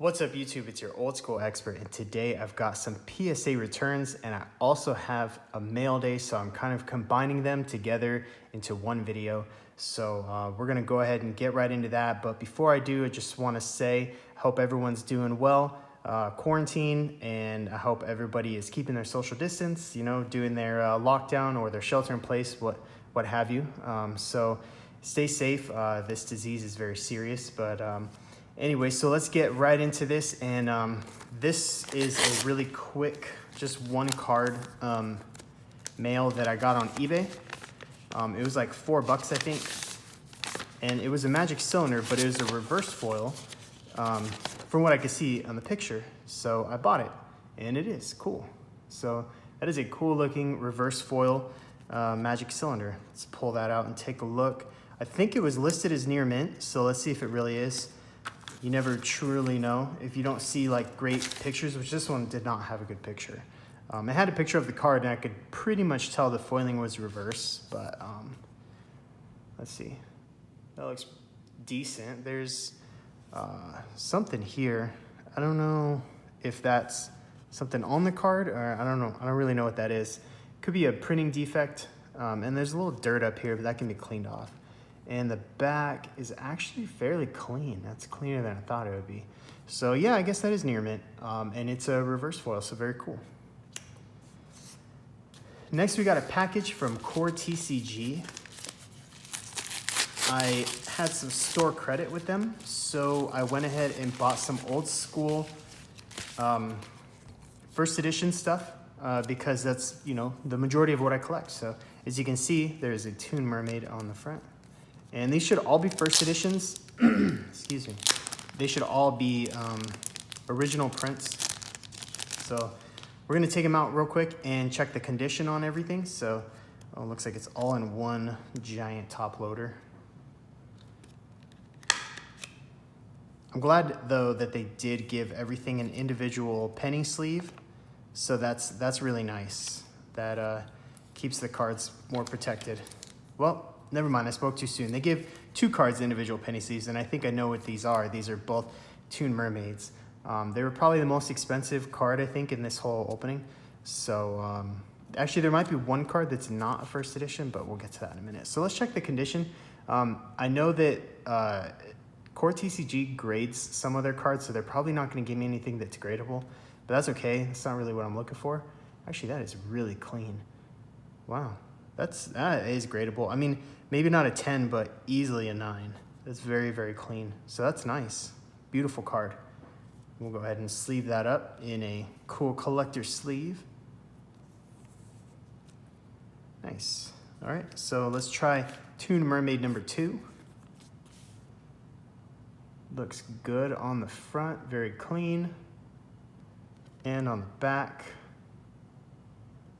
What's up YouTube, it's your old school expert, and today I've got some PSA returns and I also have a mail day, so I'm kind of combining them together into one video. So we're gonna go ahead and get right into that, but before I do, I just wanna say, I hope everyone's doing well, quarantine, and I hope everybody is keeping their social distance, you know, doing their lockdown or their shelter in place, what have you. So stay safe, this disease is very serious, but anyway, so let's get right into this, and this is a really quick, just one card mail that I got on eBay. It was like $4, I think, and it was a magic cylinder, but it was a reverse foil from what I could see on the picture, so I bought it, and it is cool. So that is a cool looking reverse foil magic cylinder. Let's pull that out and take a look. I think it was listed as near mint, so let's see if it really is. You never truly know if you don't see like great pictures, which this one did not have a good picture. It had a picture of the card and I could pretty much tell the foiling was reverse, but let's see. That looks decent. There's something here. I don't know if that's something on the card or I don't know. I don't really know what that is. Could be a printing defect. And there's a little dirt up here, but that can be cleaned off. And the back is actually fairly clean. That's cleaner than I thought it would be. So yeah, I guess that is near mint. And it's a reverse foil, so very cool. Next, we got a package from Core TCG. I had some store credit with them, so I went ahead and bought some old school first edition stuff because that's, you know, the majority of what I collect. So as you can see, there's a Toon Mermaid on the front. And these should all be first editions. Excuse me. They should all be original prints. So we're gonna take them out real quick and check the condition on everything. So it looks like it's all in one giant top loader. I'm glad though that they did give everything an individual penny sleeve. So that's really nice. That keeps the cards more protected. Well, never mind, I spoke too soon. They give two cards individual penny sleeves, and I think I know what these are. These are both Toon Mermaids. They were probably the most expensive card, I think, in this whole opening. So actually, there might be one card that's not a first edition, but we'll get to that in a minute. So let's check the condition. I know that Core TCG grades some of their cards, so they're probably not going to give me anything that's gradable, but that's okay. That's not really what I'm looking for. Actually, that is really clean. Wow. That is gradable. I mean, maybe not a 10, but easily a 9. That's very, very clean. So that's nice. Beautiful card. We'll go ahead and sleeve that up in a cool collector sleeve. Nice. All right, so let's try Toon Mermaid number 2. Looks good on the front, very clean. And on the back.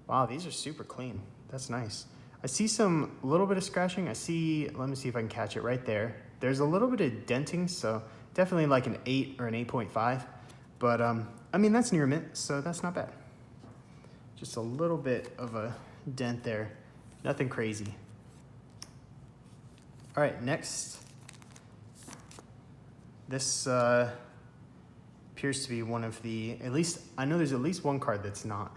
Wow, these are super clean. That's nice. I see some little bit of scratching. let me see if I can catch it right there. There's a little bit of denting, so definitely like an 8 or an 8.5. But I mean, that's near mint, so that's not bad. Just a little bit of a dent there. Nothing crazy. All right, next. This appears to be one of the, at least, I know there's at least one card that's not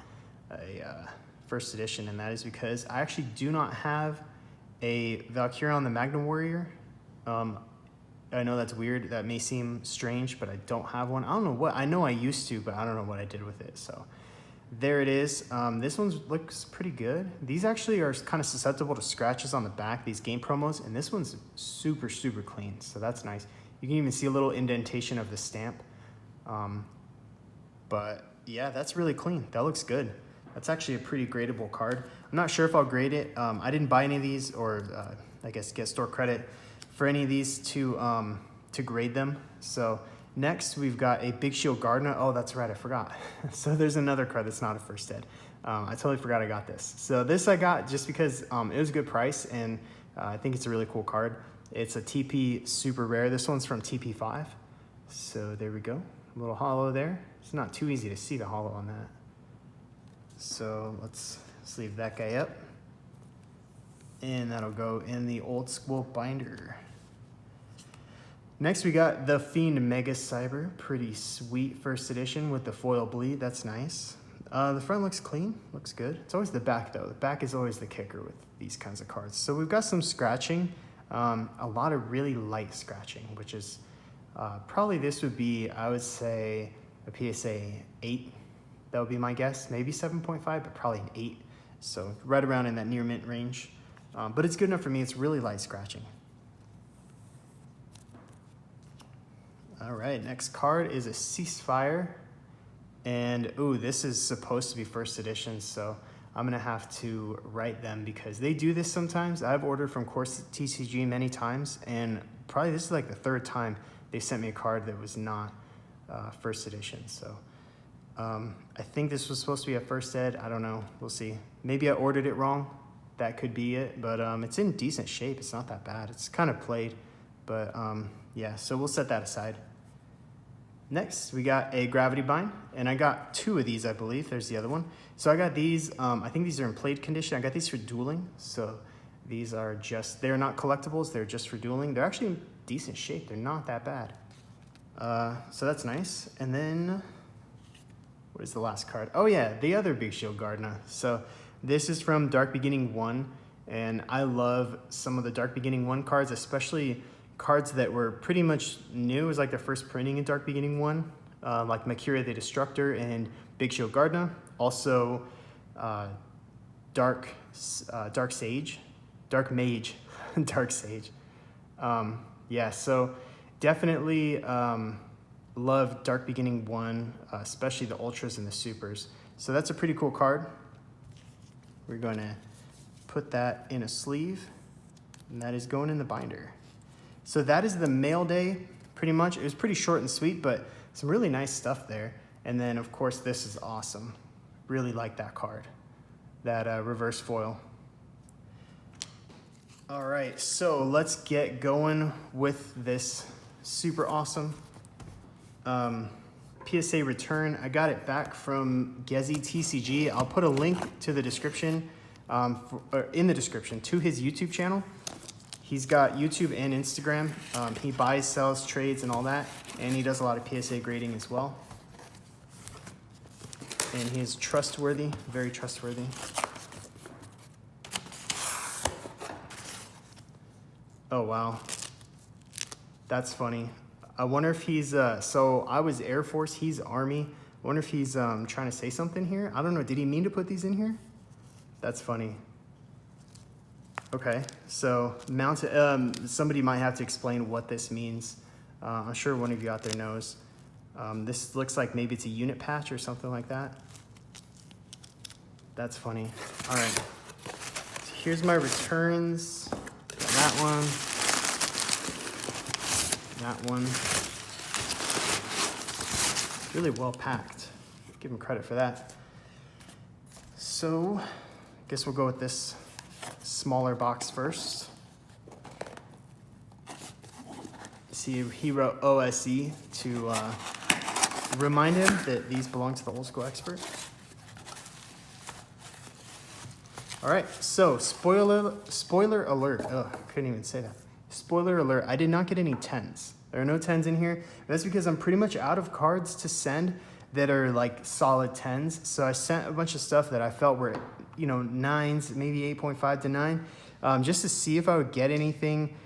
a first edition, and that is because I actually do not have a Valkyria on the Magna Warrior. I know that's weird. That may seem strange, but I don't have one. I don't know what, I know I used to, but I don't know what I did with it. So there it is. This one looks pretty good. These actually are kind of susceptible to scratches on the back, these game promos, and this one's super, super clean. So that's nice. You can even see a little indentation of the stamp. But yeah, that's really clean. That looks good. That's actually a pretty gradable card. I'm not sure if I'll grade it. I didn't buy any of these, or I guess get store credit for any of these to grade them. So next we've got a Big Shield Gardener. Oh, that's right, I forgot. So there's another card that's not a first ed. I totally forgot I got this. So this I got just because it was a good price, and I think it's a really cool card. It's a TP super rare. This one's from TP5. So there we go. A little hollow there. It's not too easy to see the hollow on that. So let's sleeve that guy up. And that'll go in the old school binder. Next, we got the Fiend Megacyber. Pretty sweet first edition with the foil bleed. That's nice. The front looks clean, looks good. It's always the back though. The back is always the kicker with these kinds of cards. So we've got some scratching, a lot of really light scratching, which is probably this would be, I would say, a PSA 8. That would be my guess. Maybe 7.5, but probably an 8. So right around in that near mint range. But it's good enough for me. It's really light scratching. All right, next card is a Ceasefire. And ooh, this is supposed to be first edition, so I'm gonna have to write them because they do this sometimes. I've ordered from Course TCG many times, and probably this is like the third time they sent me a card that was not first edition. So I think this was supposed to be a first ed. I don't know, we'll see. Maybe I ordered it wrong. That could be it, but it's in decent shape. It's not that bad. It's kind of played, but yeah, so we'll set that aside. Next, we got a Gravity Bind, and I got 2 of these, I believe. There's the other one. So I got these, I think these are in played condition. I got these for dueling, so these are just, they're not collectibles, they're just for dueling. They're actually in decent shape. They're not that bad. So that's nice. And then, what is the last card? Oh yeah, the other Big Shield Gardna. So this is from Dark Beginning 1, and I love some of the Dark Beginning 1 cards, especially cards that were pretty much new. It was like their first printing in Dark Beginning 1, like Makira the Destructor and Big Shield Gardna. Also, Dark Sage, Dark Mage, Dark Sage. Yeah, so definitely love Dark Beginning 1, especially the Ultras and the Supers. So that's a pretty cool card. We're going to put that in a sleeve, and that is going in the binder. So that is the mail day, pretty much. It was pretty short and sweet, but some really nice stuff there. And then, of course, this is awesome. Really like that card, that reverse foil. All right, so let's get going with this super awesome PSA return. I got it back from Gezi TCG. I'll put a link to the description, in the description, to his YouTube channel. He's got YouTube and Instagram. He buys, sells, trades, and all that. And he does a lot of PSA grading as well. And he's trustworthy, very trustworthy. Oh, wow. That's funny. I wonder if he's, so I was Air Force, he's Army. I wonder if he's trying to say something here. I don't know, did he mean to put these in here? That's funny. Okay, so mounted, somebody might have to explain what this means. I'm sure one of you out there knows. This looks like maybe it's a unit patch or something like that. That's funny. All right, so here's my returns. That one. That one. Really well packed. Give him credit for that. So, I guess we'll go with this smaller box first. See, he wrote OSE to remind him that these belong to the Old School Expert. All right, so spoiler alert. Oh, I couldn't even say that. Spoiler alert, I did not get any 10s. There are no 10s in here. That's because I'm pretty much out of cards to send that are like solid 10s. So I sent a bunch of stuff that I felt were, you know, 9s, maybe 8.5 to 9, just to see if I would get anything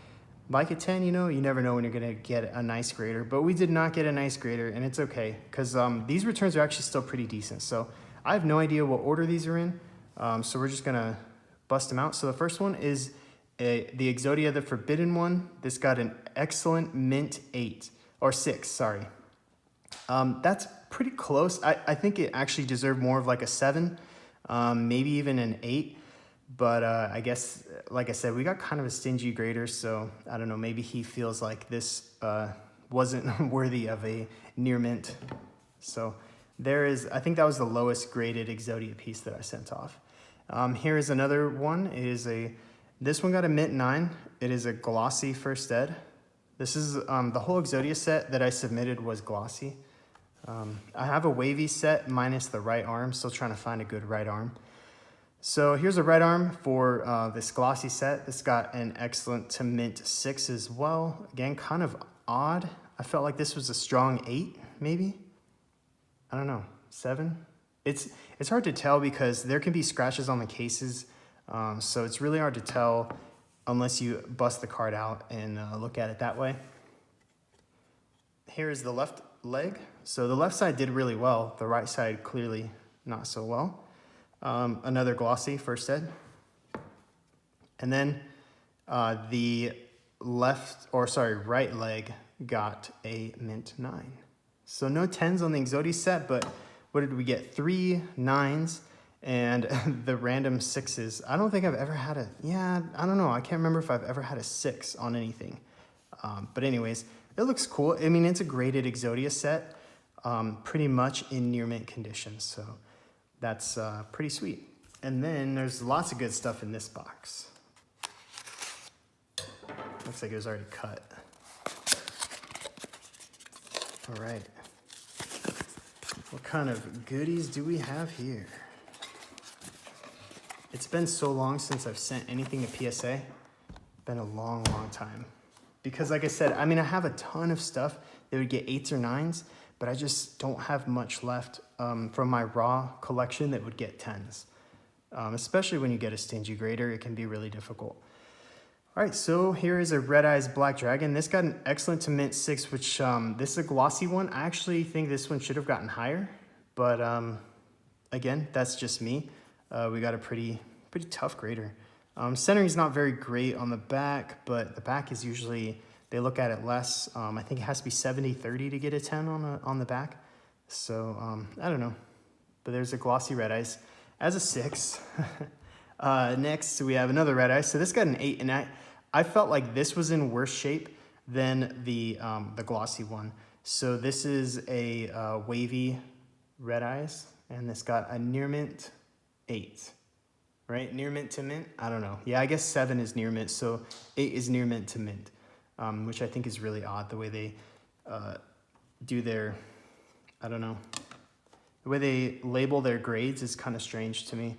like a 10. You know, you never know when you're gonna get a nice grader, but we did not get a nice grader, and it's okay, because these returns are actually still pretty decent. So I have no idea what order these are in, so we're just gonna bust them out. So the first one is the Exodia, the Forbidden one. This got an excellent mint 8, or 6, sorry. That's pretty close. I think it actually deserved more of like a 7, maybe even an 8. But I guess, like I said, we got kind of a stingy grader, so I don't know, maybe he feels like this wasn't worthy of a near mint. So there is, I think that was the lowest graded Exodia piece that I sent off. Here is another one. This one got a mint 9. It is a glossy first ed. This is, the whole Exodia set that I submitted was glossy. I have a wavy set minus the right arm, still trying to find a good right arm. So here's a right arm for this glossy set. This got an excellent to mint 6 as well. Again, kind of odd. I felt like this was a strong 8, maybe. I don't know, 7. It's hard to tell because there can be scratches on the cases, so it's really hard to tell unless you bust the card out and look at it that way. Here is the left leg. So the left side did really well. The right side clearly not so well. Another glossy first set. And then the right leg got a mint 9. So no 10s on the Exodia set, but what did we get? 3 9s and the random 6s. I don't think I've ever had I don't know. I can't remember if I've ever had a 6 on anything. But anyways, it looks cool. I mean, it's a graded Exodia set, pretty much in near mint condition. So that's pretty sweet. And then there's lots of good stuff in this box. Looks like it was already cut. All right. What kind of goodies do we have here? It's been so long since I've sent anything to PSA. Been a long, long time. Because like I said, I mean, I have a ton of stuff that would get 8s or 9s, but I just don't have much left from my raw collection that would get 10s. Especially when you get a stingy grader, it can be really difficult. All right, so here is a Red Eyes Black Dragon. This got an excellent to mint 6, which this is a glossy one. I actually think this one should have gotten higher, but again, that's just me. We got a pretty tough grader. Centering is not very great on the back, but the back is usually, they look at it less. I think it has to be 70-30 to get a 10 on the back. So I don't know, but there's a glossy Red Eyes as a 6. Next, we have another Red Eye. So this got an 8, and I felt like this was in worse shape than the glossy one. So this is a wavy Red Eyes, and this got a near mint 8, right? Near mint to mint? I don't know. Yeah, I guess 7 is near mint, so 8 is near mint to mint, which I think is really odd, the way they do their, I don't know. The way they label their grades is kind of strange to me.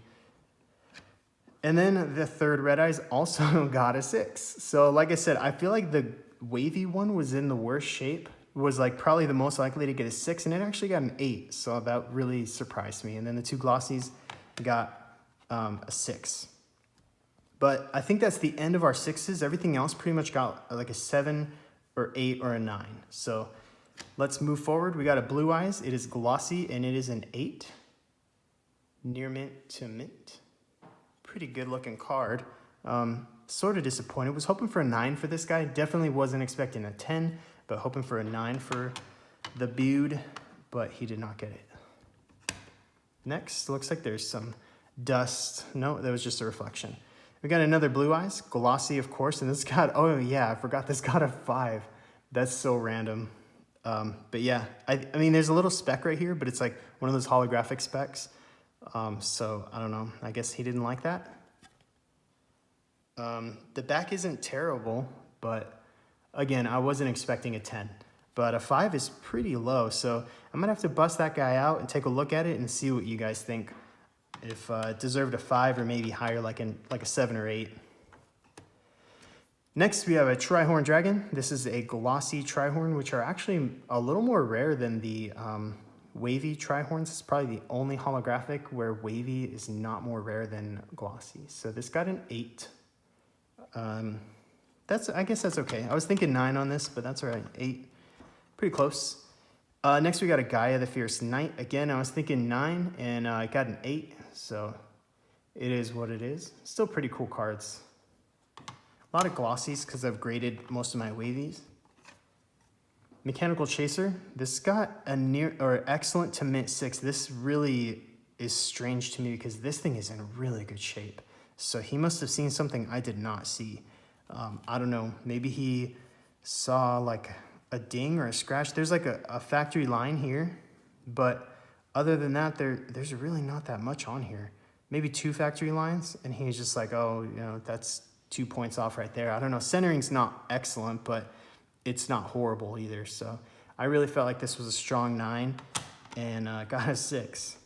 And then the third Red Eyes also got a 6. So like I said, I feel like the wavy one was in the worst shape, was like probably the most likely to get a 6, and it actually got an 8. So that really surprised me. And then the 2 glossies got a 6. But I think that's the end of our 6s. Everything else pretty much got like a 7 or 8 or a 9. So let's move forward. We got a Blue Eyes. It is glossy and it is an 8. Near mint to mint. Pretty good looking card. Sort of disappointed. Was hoping for a 9 for this guy. Definitely wasn't expecting a 10, but hoping for a 9 for the Bude, but he did not get it. Next, looks like there's some dust. No, that was just a reflection. We got another Blue Eyes, glossy of course, and this got, oh yeah, I forgot this got a 5. That's so random. But yeah, I mean, there's a little speck right here, but it's like one of those holographic specks. So I don't know, I guess he didn't like that. The back isn't terrible, but again, I wasn't expecting a 10, but a 5 is pretty low. So I'm gonna have to bust that guy out and take a look at it and see what you guys think. If it deserved a 5 or maybe higher, like a 7 or 8. Next, we have a Trihorn Dragon. This is a glossy Trihorn, which are actually a little more rare than the wavy Trihorns. It's probably the only holographic where wavy is not more rare than glossy. So this got an 8. I guess that's okay. I was thinking 9 on this, but that's all right. 8, pretty close. Next, we got a Gaia the Fierce Knight. Again, I was thinking 9, and I got an 8. So it is what it is. Still pretty cool cards. A lot of glossies because I've graded most of my wavies. Mechanical Chaser. This got a near or excellent to mint 6. This really is strange to me because this thing is in really good shape. So he must have seen something I did not see. I don't know. Maybe he saw like a ding or a scratch. There's like a factory line here, but other than that, there's really not that much on here. Maybe 2 factory lines, and he's just like, oh, you know, that's 2 points off right there. I don't know. Centering's not excellent, but it's not horrible either. So I really felt like this was a strong 9, and got a 6.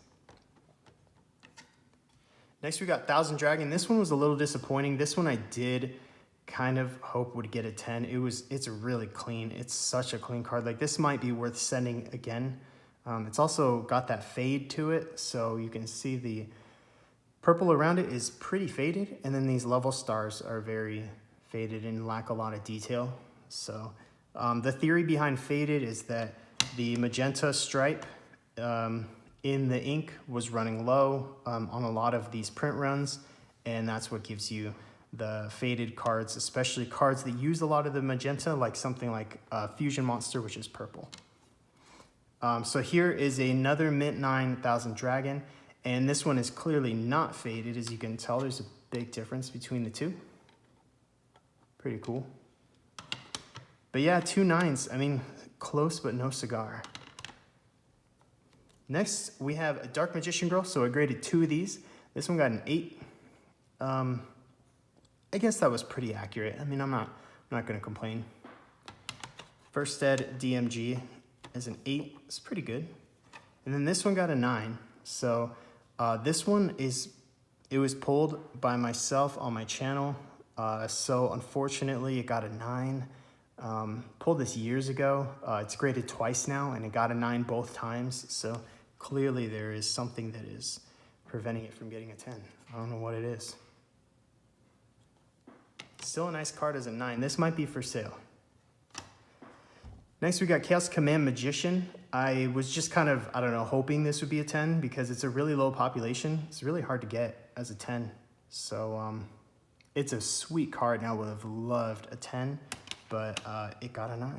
Next, we got Thousand Dragon. This one was a little disappointing. This one I did kind of hope would get a 10. It's really clean. It's such a clean card. Like, this might be worth sending again. It's also got that fade to it, so you can see the purple around it is pretty faded, and then these level stars are very faded and lack a lot of detail. So the theory behind faded is that the magenta stripe in the ink was running low on a lot of these print runs, and that's what gives you the faded cards, especially cards that use a lot of the magenta, like something like Fusion Monster, which is purple. So here is another Mint 9000 Dragon, and this one is clearly not faded. As you can tell, there's a big difference between the two. Pretty cool. But yeah, 2 9s. I mean, close but no cigar. Next, we have a Dark Magician Girl. So I graded 2 of these. This one got an 8. I guess that was pretty accurate. I mean, I'm not going to complain. First Ed DMG is an 8. It's pretty good. And then this one got a 9. So this one it was pulled by myself on my channel. So unfortunately, it got a 9. Pulled this years ago. It's graded twice now, and it got a 9 both times. So clearly there is something that is preventing it from getting a 10. I don't know what it is. Still a nice card as a 9. This might be for sale. Next, we got Chaos Command Magician. I was just kind of, I don't know, hoping this would be a 10 because it's a really low population. It's really hard to get as a 10. So it's a sweet card, and I would have loved a 10, but it got a 9.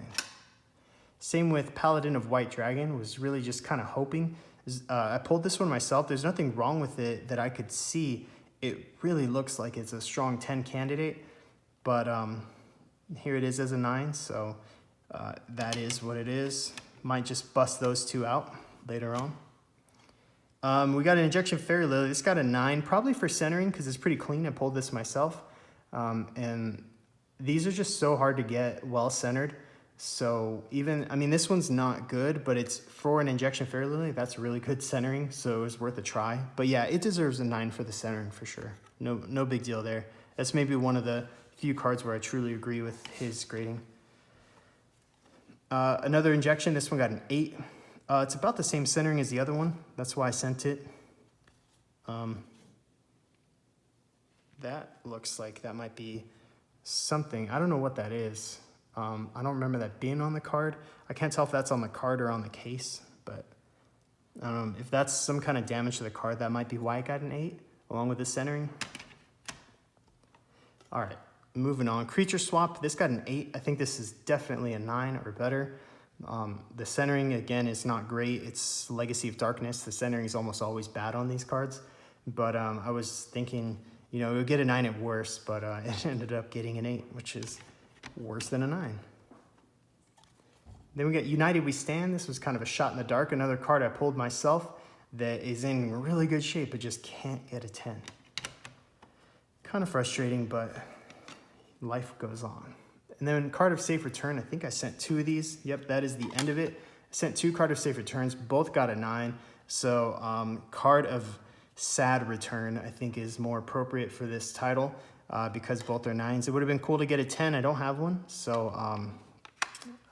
Same with Paladin of White Dragon. Was really just kind of hoping. I pulled this one myself. There's nothing wrong with it that I could see. It really looks like it's a strong 10 candidate, but here it is as a 9, so that is what it is. Might just bust those 2 out later on. We got an Injection Fairy Lily. This got a 9, probably for centering because it's pretty clean. I pulled this myself. And these are just so hard to get well centered. So even, I mean, this one's not good, but it's for an Injection Fairy Lily. That's really good centering, so it was worth a try. But yeah, it deserves a 9 for the centering for sure. No big deal there. That's maybe one of the few cards where I truly agree with his grading. Another injection, this one got an 8. It's about the same centering as the other one. That's why I sent it. That looks like that might be something. I don't know what that is. I don't remember that being on the card. I can't tell if that's on the card or on the case, but if that's some kind of damage to the card, that might be why it got an 8, along with the centering. All right. Moving on, Creature Swap, this got an 8. I think this is definitely a 9 or better. The centering, again, is not great. It's Legacy of Darkness. The centering is almost always bad on these cards. But I was thinking, you know, it would get a 9 at worst, but it ended up getting an 8, which is worse than a 9. Then we got United We Stand. This was kind of a shot in the dark. Another card I pulled myself that is in really good shape, but just can't get a 10. Kind of frustrating, but life goes on. And then Card of Safe Return, I think I sent 2 of these. Yep, that is the end of it. I sent 2 Card of Safe Returns, both got a 9. So Card of Sad Return, I think, is more appropriate for this title because both are 9s. It would have been cool to get a 10. I don't have one. So, I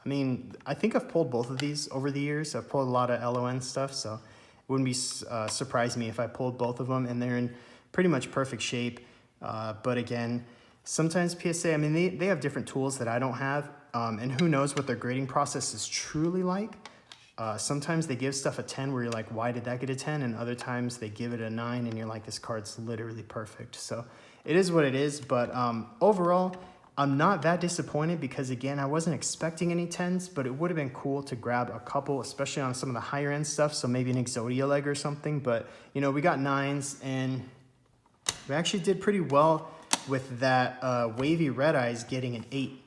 mean, I think I've pulled both of these over the years. I've pulled a lot of LON stuff, so it wouldn't be surprise me if I pulled both of them, and they're in pretty much perfect shape. But again, sometimes PSA, I mean, they have different tools that I don't have, and who knows what their grading process is truly like. Sometimes they give stuff a 10 where you're like, why did that get a 10? And other times they give it a 9 and you're like, this card's literally perfect. So it is what it is, but overall, I'm not that disappointed because, again, I wasn't expecting any 10s, but it would have been cool to grab a couple, especially on some of the higher end stuff, so maybe an Exodia leg or something. But, you know, we got 9s, and we actually did pretty well with that Wavy Red Eyes getting an 8.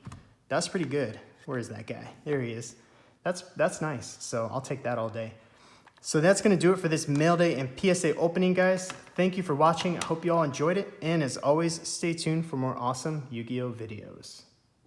That's pretty good. Where is that guy? There he is. That's nice, so I'll take that all day. So that's going to do it for this mail day and PSA opening, guys. Thank you for watching. I hope you all enjoyed it. And as always, stay tuned for more awesome Yu-Gi-Oh videos.